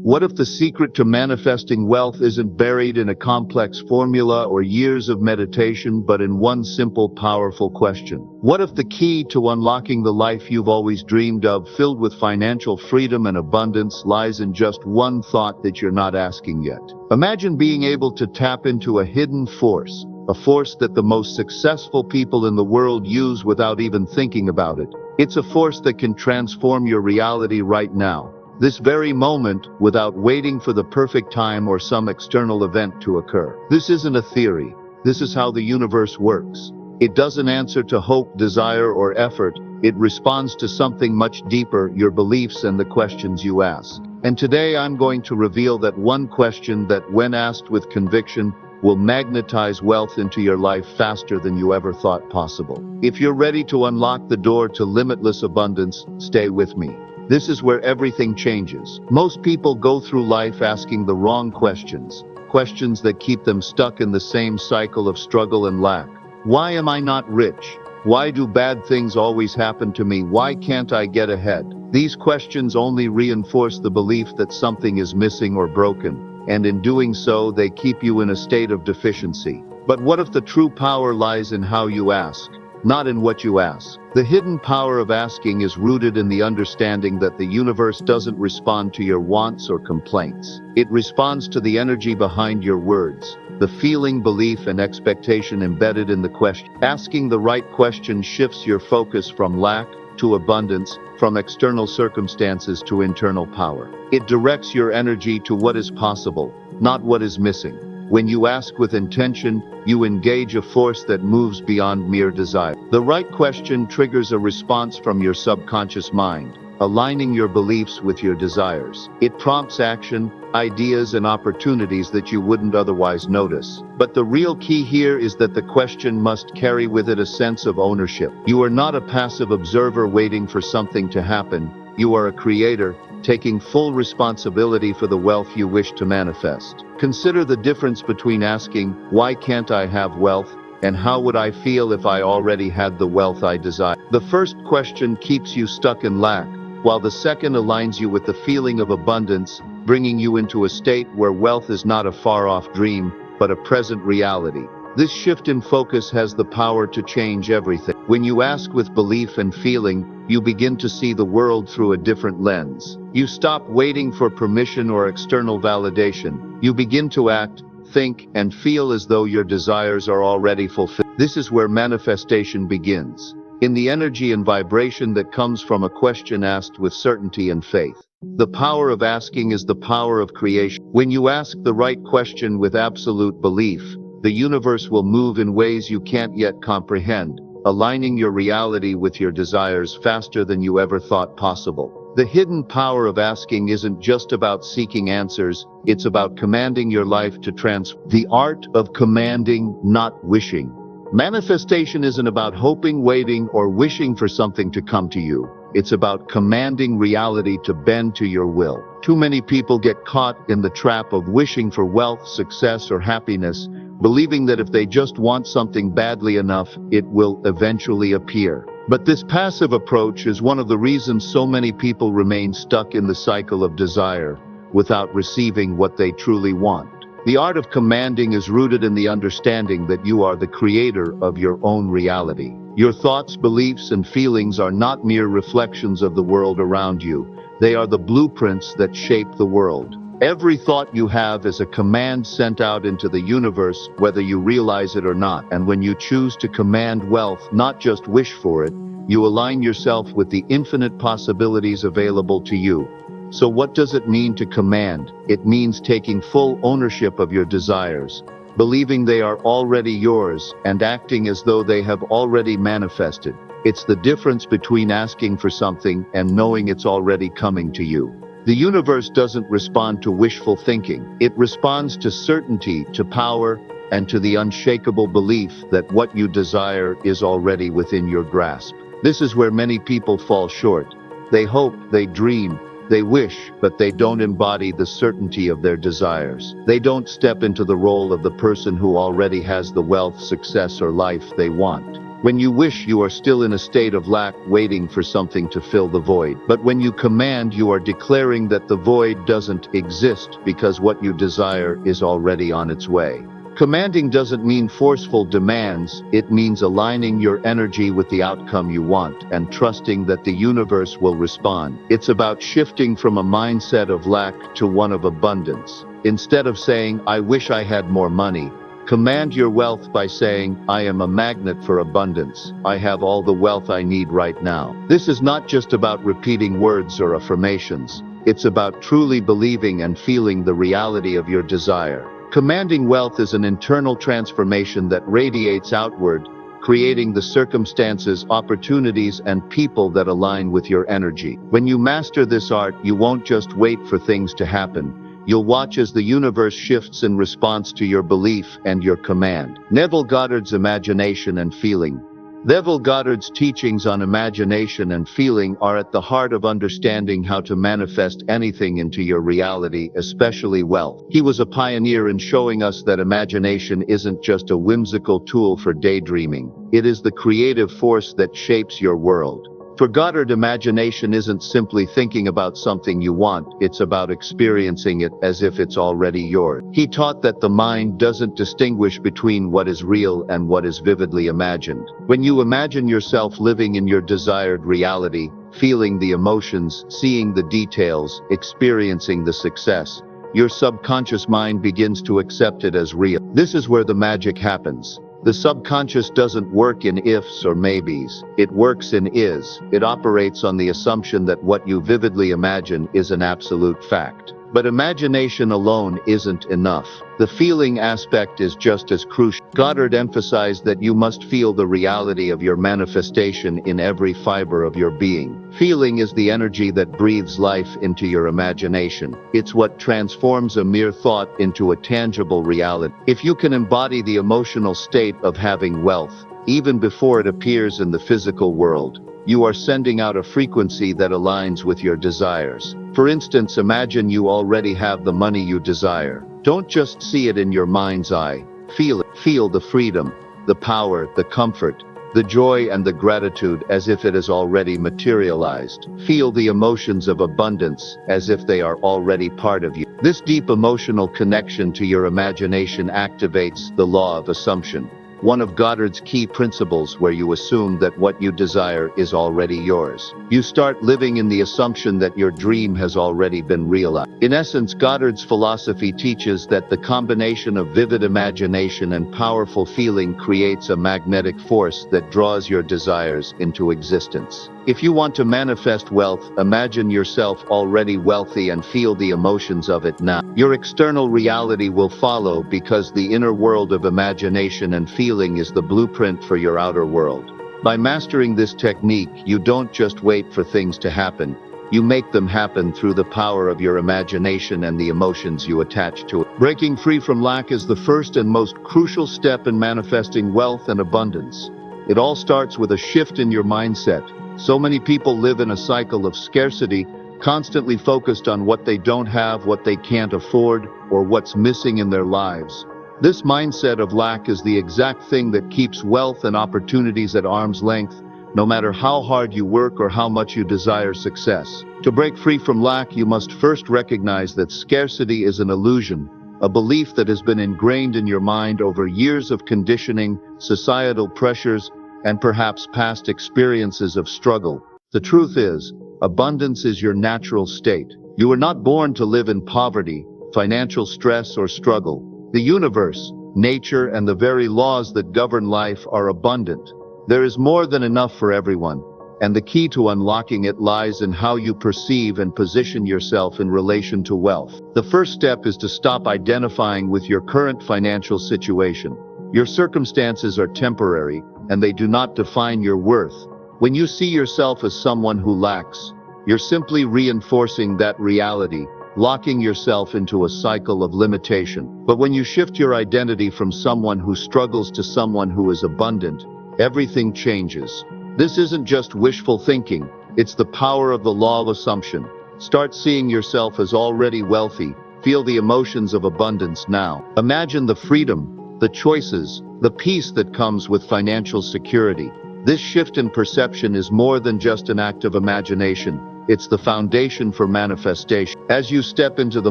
What if the secret to manifesting wealth isn't buried in a complex formula or years of meditation, but in one simple, powerful question? What if the key to unlocking the life you've always dreamed of, filled with financial freedom and abundance, lies in just one thought that you're not asking yet? Imagine being able to tap into a hidden force, a force that the most successful people in the world use without even thinking about it. It's a force that can transform your reality right now, this very moment, without waiting for the perfect time or some external event to occur. This isn't a theory. This is how the universe works. It doesn't answer to hope, desire, or effort. It responds to something much deeper: your beliefs and the questions you ask. And today I'm going to reveal that one question that, when asked with conviction, will magnetize wealth into your life faster than you ever thought possible. If you're ready to unlock the door to limitless abundance, stay with me. This is where everything changes. Most people go through life asking the wrong questions, questions that keep them stuck in the same cycle of struggle and lack. Why am I not rich? Why do bad things always happen to me? Why can't I get ahead? These questions only reinforce the belief that something is missing or broken, and in doing so, they keep you in a state of deficiency. But what if the true power lies in how you ask, not in what you ask? The hidden power of asking is rooted in the understanding that the universe doesn't respond to your wants or complaints. It responds to the energy behind your words, the feeling, belief, and expectation embedded in the question. Asking the right question shifts your focus from lack to abundance, from external circumstances to internal power. It directs your energy to what is possible, not what is missing. When you ask with intention, you engage a force that moves beyond mere desire. The right question triggers a response from your subconscious mind, aligning your beliefs with your desires. It prompts action, ideas, and opportunities that you wouldn't otherwise notice. But the real key here is that the question must carry with it a sense of ownership. You are not a passive observer waiting for something to happen. You are a creator, taking full responsibility for the wealth you wish to manifest. Consider the difference between asking, "Why can't I have wealth?" and "How would I feel if I already had the wealth I desire?" The first question keeps you stuck in lack, while the second aligns you with the feeling of abundance, bringing you into a state where wealth is not a far-off dream, but a present reality. This shift in focus has the power to change everything. When you ask with belief and feeling, you begin to see the world through a different lens. You stop waiting for permission or external validation. You begin to act, think, and feel as though your desires are already fulfilled. This is where manifestation begins, in the energy and vibration that comes from a question asked with certainty and faith. The power of asking is the power of creation. When you ask the right question with absolute belief, the universe will move in ways you can't yet comprehend, aligning your reality with your desires faster than you ever thought possible. The hidden power of asking isn't just about seeking answers, it's about commanding your life to transform. The art of commanding, not wishing. Manifestation isn't about hoping, waiting, or wishing for something to come to you. It's about commanding reality to bend to your will. Too many people get caught in the trap of wishing for wealth, success, or happiness, believing that if they just want something badly enough, it will eventually appear. But this passive approach is one of the reasons so many people remain stuck in the cycle of desire, without receiving what they truly want. The art of commanding is rooted in the understanding that you are the creator of your own reality. Your thoughts, beliefs, and feelings are not mere reflections of the world around you. They are the blueprints that shape the world. Every thought you have is a command sent out into the universe, whether you realize it or not. And when you choose to command wealth, not just wish for it, you align yourself with the infinite possibilities available to you. So what does it mean to command? It means taking full ownership of your desires, believing they are already yours, and acting as though they have already manifested. It's the difference between asking for something and knowing it's already coming to you. The universe doesn't respond to wishful thinking. It responds to certainty, to power, and to the unshakable belief that what you desire is already within your grasp. This is where many people fall short. They hope, they dream, they wish, but they don't embody the certainty of their desires. They don't step into the role of the person who already has the wealth, success, or life they want. When you wish, you are still in a state of lack, waiting for something to fill the void. But when you command, you are declaring that the void doesn't exist because what you desire is already on its way. Commanding doesn't mean forceful demands, it means aligning your energy with the outcome you want and trusting that the universe will respond. It's about shifting from a mindset of lack to one of abundance. Instead of saying, "I wish I had more money," command your wealth by saying, "I am a magnet for abundance. I have all the wealth I need right now." This is not just about repeating words or affirmations. It's about truly believing and feeling the reality of your desire. Commanding wealth is an internal transformation that radiates outward, creating the circumstances, opportunities, and people that align with your energy. When you master this art, you won't just wait for things to happen. You'll watch as the universe shifts in response to your belief and your command. Neville Goddard's imagination and feeling. Neville Goddard's teachings on imagination and feeling are at the heart of understanding how to manifest anything into your reality, especially wealth. He was a pioneer in showing us that imagination isn't just a whimsical tool for daydreaming. It is the creative force that shapes your world. For Goddard, imagination isn't simply thinking about something you want, it's about experiencing it as if it's already yours. He taught that the mind doesn't distinguish between what is real and what is vividly imagined. When you imagine yourself living in your desired reality, feeling the emotions, seeing the details, experiencing the success, your subconscious mind begins to accept it as real. This is where the magic happens. The subconscious doesn't work in ifs or maybes. It works in is. It operates on the assumption that what you vividly imagine is an absolute fact. But imagination alone isn't enough. The feeling aspect is just as crucial. Goddard emphasized that you must feel the reality of your manifestation in every fiber of your being. Feeling is the energy that breathes life into your imagination. It's what transforms a mere thought into a tangible reality. If you can embody the emotional state of having wealth, even before it appears in the physical world, you are sending out a frequency that aligns with your desires. For instance, imagine you already have the money you desire. Don't just see it in your mind's eye. Feel it. Feel the freedom, the power, the comfort, the joy and the gratitude as if it has already materialized. Feel the emotions of abundance as if they are already part of you. This deep emotional connection to your imagination activates the law of assumption, one of Goddard's key principles, where you assume that what you desire is already yours. You start living in the assumption that your dream has already been realized. In essence, Goddard's philosophy teaches that the combination of vivid imagination and powerful feeling creates a magnetic force that draws your desires into existence. If you want to manifest wealth, imagine yourself already wealthy and feel the emotions of it now. Your external reality will follow, because the inner world of imagination and feeling is the blueprint for your outer world. By mastering this technique, you don't just wait for things to happen. You make them happen through the power of your imagination and the emotions you attach to it. Breaking free from lack is the first and most crucial step in manifesting wealth and abundance. It all starts with a shift in your mindset. So many people live in a cycle of scarcity, constantly focused on what they don't have, what they can't afford, or what's missing in their lives. This mindset of lack is the exact thing that keeps wealth and opportunities at arm's length, no matter how hard you work or how much you desire success. To break free from lack, you must first recognize that scarcity is an illusion, a belief that has been ingrained in your mind over years of conditioning, societal pressures, and perhaps past experiences of struggle. The truth is, abundance is your natural state. You were not born to live in poverty, financial stress, or struggle. The universe, nature, and the very laws that govern life are abundant. There is more than enough for everyone, and the key to unlocking it lies in how you perceive and position yourself in relation to wealth. The first step is to stop identifying with your current financial situation. Your circumstances are temporary, and they do not define your worth. When you see yourself as someone who lacks, you're simply reinforcing that reality, locking yourself into a cycle of limitation. But when you shift your identity from someone who struggles to someone who is abundant, everything changes. This isn't just wishful thinking, it's the power of the law of assumption. Start seeing yourself as already wealthy. Feel the emotions of abundance now. Imagine the freedom, the choices, the peace that comes with financial security. This shift in perception is more than just an act of imagination. It's the foundation for manifestation. As you step into the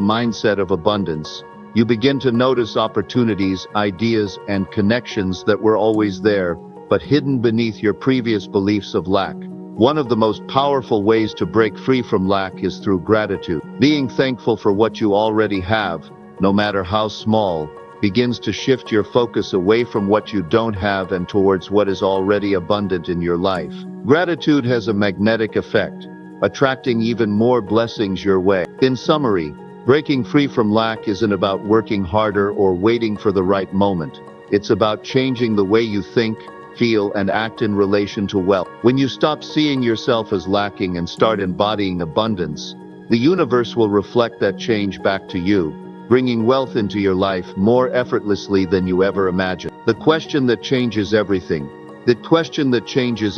mindset of abundance, you begin to notice opportunities, ideas, and connections that were always there, but hidden beneath your previous beliefs of lack. One of the most powerful ways to break free from lack is through gratitude. Being thankful for what you already have, no matter how small, begins to shift your focus away from what you don't have and towards what is already abundant in your life. Gratitude has a magnetic effect, attracting even more blessings your way. In summary, breaking free from lack isn't about working harder or waiting for the right moment. It's about changing the way you think, feel, and act in relation to wealth. When you stop seeing yourself as lacking and start embodying abundance, the universe will reflect that change back to you, bringing wealth into your life more effortlessly than you ever imagined. The question that changes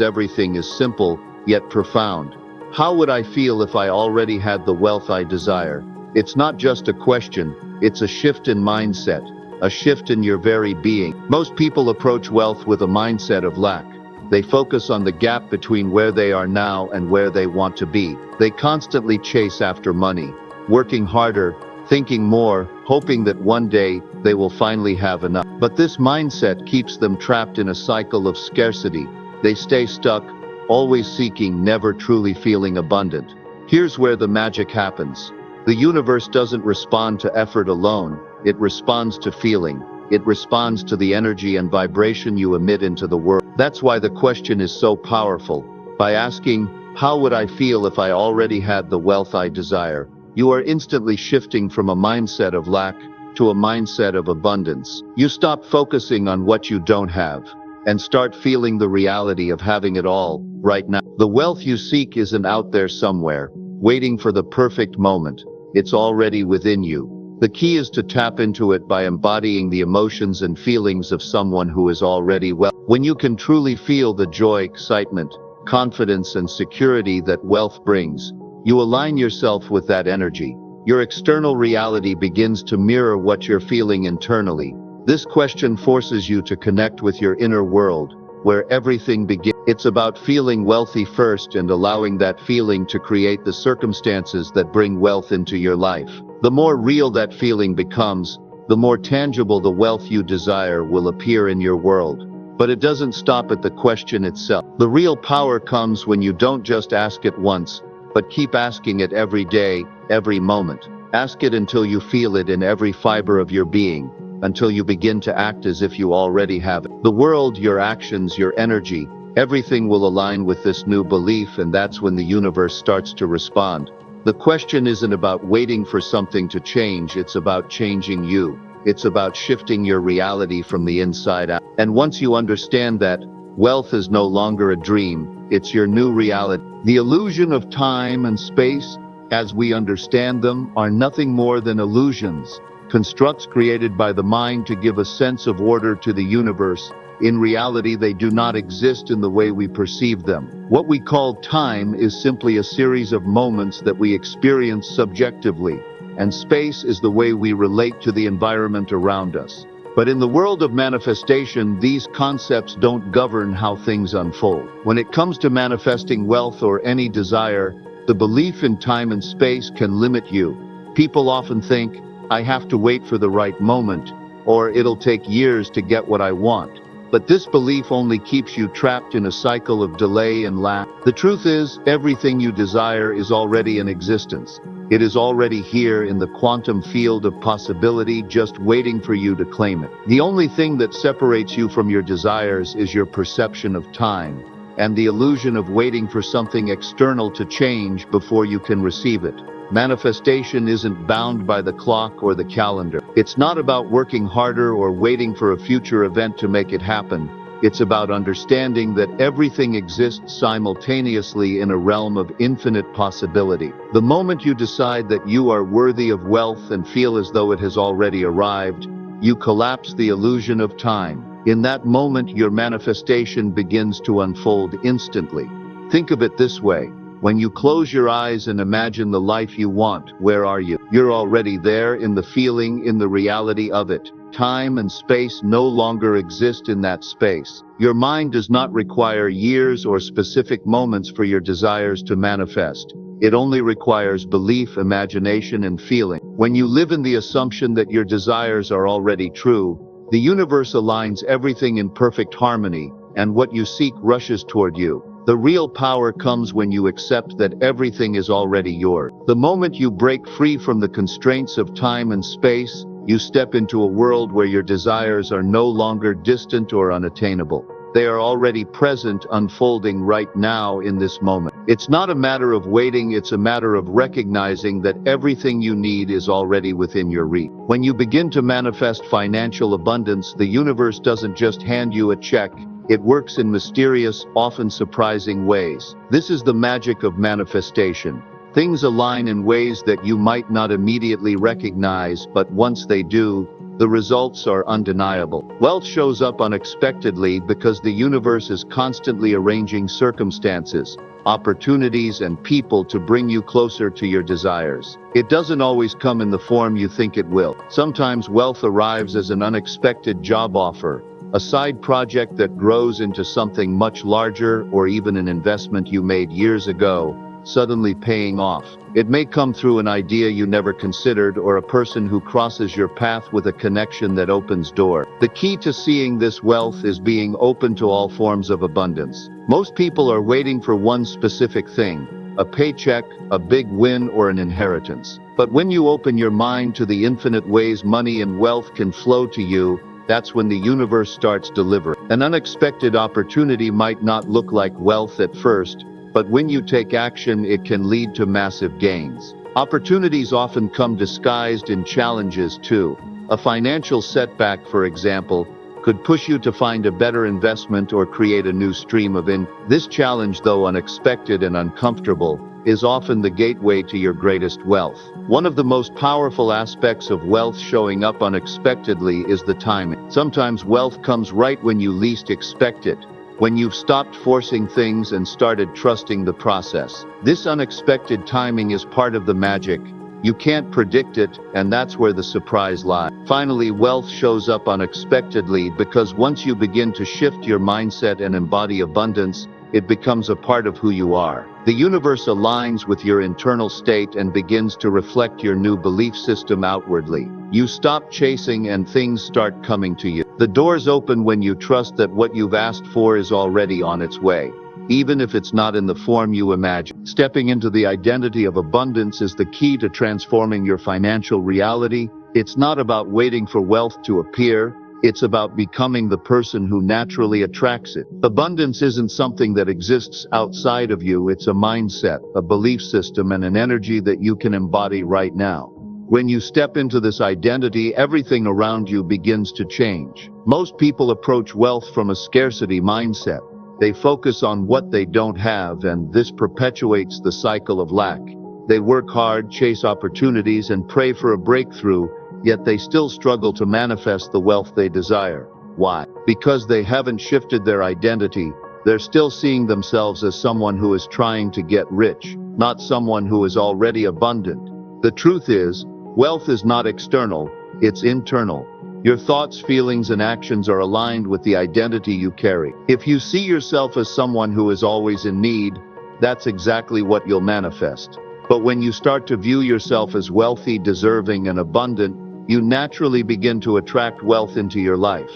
everything is simple, yet profound. How would I feel if I already had the wealth I desire? It's not just a question, it's a shift in mindset, a shift in your very being. Most people approach wealth with a mindset of lack. They focus on the gap between where they are now and where they want to be. They constantly chase after money, working harder, thinking more, hoping that one day they will finally have enough. But this mindset keeps them trapped in a cycle of scarcity. They stay stuck, always seeking, never truly feeling abundant. Here's where the magic happens. The universe doesn't respond to effort alone, it responds to feeling. It responds to the energy and vibration you emit into the world. That's why the question is so powerful. By asking, how would I feel if I already had the wealth I desire? You are instantly shifting from a mindset of lack to a mindset of abundance. You stop focusing on what you don't have and start feeling the reality of having it all, right now. The wealth you seek isn't out there somewhere, waiting for the perfect moment. It's already within you. The key is to tap into it by embodying the emotions and feelings of someone who is already wealthy. When you can truly feel the joy, excitement, confidence, and security that wealth brings, you align yourself with that energy. Your external reality begins to mirror what you're feeling internally. This question forces you to connect with your inner world, where everything begins. It's about feeling wealthy first and allowing that feeling to create the circumstances that bring wealth into your life. The more real that feeling becomes, the more tangible the wealth you desire will appear in your world. But it doesn't stop at the question itself. The real power comes when you don't just ask it once, but keep asking it every day, every moment. Ask it until you feel it in every fiber of your being, until you begin to act as if you already have it. The world, your actions, your energy, everything will align with this new belief, and that's when the universe starts to respond. The question isn't about waiting for something to change, it's about changing you. It's about shifting your reality from the inside out. And once you understand that, wealth is no longer a dream, it's your new reality. The illusion of time and space, as we understand them, are nothing more than illusions, constructs created by the mind to give a sense of order to the universe. In reality, they do not exist in the way we perceive them. What we call time is simply a series of moments that we experience subjectively, and space is the way we relate to the environment around us. But in the world of manifestation, these concepts don't govern how things unfold. When it comes to manifesting wealth or any desire, the belief in time and space can limit you. People often think, I have to wait for the right moment, or it'll take years to get what I want. But this belief only keeps you trapped in a cycle of delay and lack. The truth is, everything you desire is already in existence. It is already here in the quantum field of possibility, just waiting for you to claim it. The only thing that separates you from your desires is your perception of time, and the illusion of waiting for something external to change before you can receive it. Manifestation isn't bound by the clock or the calendar. It's not about working harder or waiting for a future event to make it happen. It's about understanding that everything exists simultaneously in a realm of infinite possibility. The moment you decide that you are worthy of wealth and feel as though it has already arrived, you collapse the illusion of time. In that moment, your manifestation begins to unfold instantly. Think of it this way. When you close your eyes and imagine the life you want, where are you? You're already there, in the feeling, in the reality of it. Time and space no longer exist in that space. Your mind does not require years or specific moments for your desires to manifest. It only requires belief, imagination, and feeling. When you live in the assumption that your desires are already true, the universe aligns everything in perfect harmony, and what you seek rushes toward you. The real power comes when you accept that everything is already yours. The moment you break free from the constraints of time and space, you step into a world where your desires are no longer distant or unattainable. They are already present, unfolding right now in this moment. It's not a matter of waiting, it's a matter of recognizing that everything you need is already within your reach. When you begin to manifest financial abundance, the universe doesn't just hand you a check. It works in mysterious, often surprising ways. This is the magic of manifestation. Things align in ways that you might not immediately recognize, but once they do, the results are undeniable. Wealth shows up unexpectedly because the universe is constantly arranging circumstances, opportunities, and people to bring you closer to your desires. It doesn't always come in the form you think it will. Sometimes wealth arrives as an unexpected job offer, a side project that grows into something much larger, or even an investment you made years ago, suddenly paying off. It may come through an idea you never considered, or a person who crosses your path with a connection that opens doors. The key to seeing this wealth is being open to all forms of abundance. Most people are waiting for one specific thing: a paycheck, a big win, or an inheritance. But when you open your mind to the infinite ways money and wealth can flow to you, that's when the universe starts delivering. An unexpected opportunity might not look like wealth at first, but when you take action, it can lead to massive gains. Opportunities often come disguised in challenges too. A financial setback, for example, could push you to find a better investment or create a new stream of income. This challenge, though unexpected and uncomfortable, is often the gateway to your greatest wealth. One of the most powerful aspects of wealth showing up unexpectedly is the timing. Sometimes wealth comes right when you least expect it, when you've stopped forcing things and started trusting the process. This unexpected timing is part of the magic. You can't predict it, and that's where the surprise lies. Finally, wealth shows up unexpectedly because once you begin to shift your mindset and embody abundance, it becomes a part of who you are. The universe aligns with your internal state and begins to reflect your new belief system outwardly. You stop chasing and things start coming to you. The doors open when you trust that what you've asked for is already on its way, even if it's not in the form you imagine. Stepping into the identity of abundance is the key to transforming your financial reality. It's not about waiting for wealth to appear. It's about becoming the person who naturally attracts it. Abundance isn't something that exists outside of you. It's a mindset, a belief system, and an energy that you can embody right now. When you step into this identity, everything around you begins to change. Most people approach wealth from a scarcity mindset. They focus on what they don't have, and this perpetuates the cycle of lack. They work hard, chase opportunities, and pray for a breakthrough, yet they still struggle to manifest the wealth they desire. Why? Because they haven't shifted their identity. They're still seeing themselves as someone who is trying to get rich, not someone who is already abundant. The truth is, wealth is not external, it's internal. Your thoughts, feelings, and actions are aligned with the identity you carry. If you see yourself as someone who is always in need, that's exactly what you'll manifest. But when you start to view yourself as wealthy, deserving, and abundant, you naturally begin to attract wealth into your life.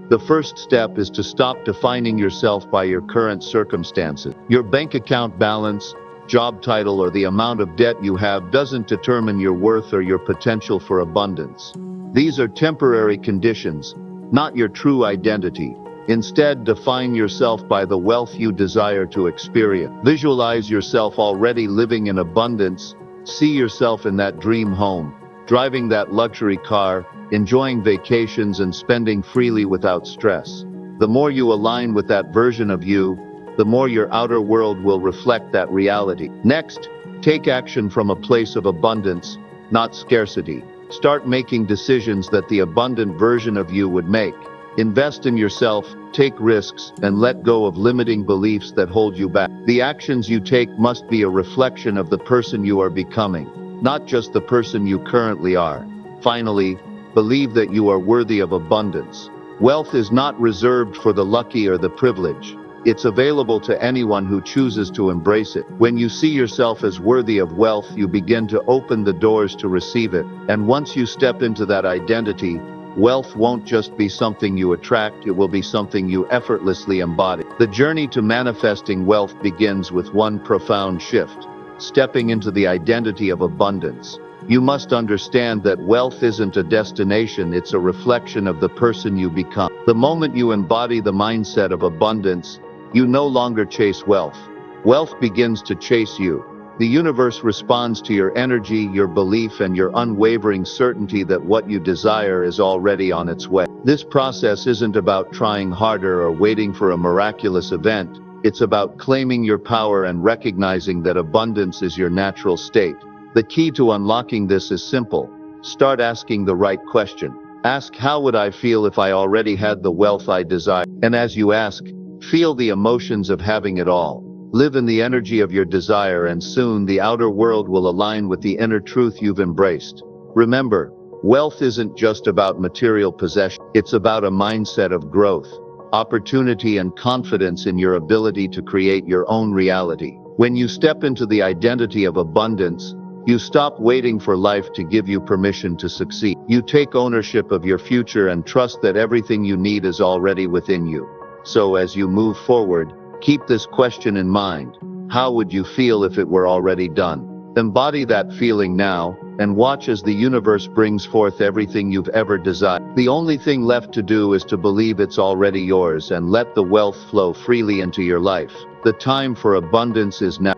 The first step is to stop defining yourself by your current circumstances. Your bank account balance, job title, or the amount of debt you have doesn't determine your worth or your potential for abundance. These are temporary conditions, not your true identity. Instead, define yourself by the wealth you desire to experience. Visualize yourself already living in abundance. See yourself in that dream home, driving that luxury car, enjoying vacations, and spending freely without stress. The more you align with that version of you, the more your outer world will reflect that reality. Next, take action from a place of abundance, not scarcity. Start making decisions that the abundant version of you would make. Invest in yourself, take risks, and let go of limiting beliefs that hold you back. The actions you take must be a reflection of the person you are becoming, not just the person you currently are. Finally, believe that you are worthy of abundance. Wealth is not reserved for the lucky or the privileged. It's available to anyone who chooses to embrace it. When you see yourself as worthy of wealth, you begin to open the doors to receive it. And once you step into that identity, wealth won't just be something you attract, it will be something you effortlessly embody. The journey to manifesting wealth begins with one profound shift: stepping into the identity of abundance. You must understand that wealth isn't a destination, it's a reflection of the person you become. The moment you embody the mindset of abundance, you no longer chase wealth. Wealth begins to chase you. The universe responds to your energy, your belief, and your unwavering certainty that what you desire is already on its way. This process isn't about trying harder or waiting for a miraculous event. It's about claiming your power and recognizing that abundance is your natural state. The key to unlocking this is simple. Start asking the right question. Ask, how would I feel if I already had the wealth I desire? And as you ask, feel the emotions of having it all. Live in the energy of your desire, and soon the outer world will align with the inner truth you've embraced. Remember, wealth isn't just about material possession. It's about a mindset of growth, opportunity, and confidence in your ability to create your own reality. When you step into the identity of abundance, you stop waiting for life to give you permission to succeed. You take ownership of your future and trust that everything you need is already within you. So as you move forward, keep this question in mind: how would you feel if it were already done? Embody that feeling now, and watch as the universe brings forth everything you've ever desired. The only thing left to do is to believe it's already yours and let the wealth flow freely into your life. The time for abundance is now.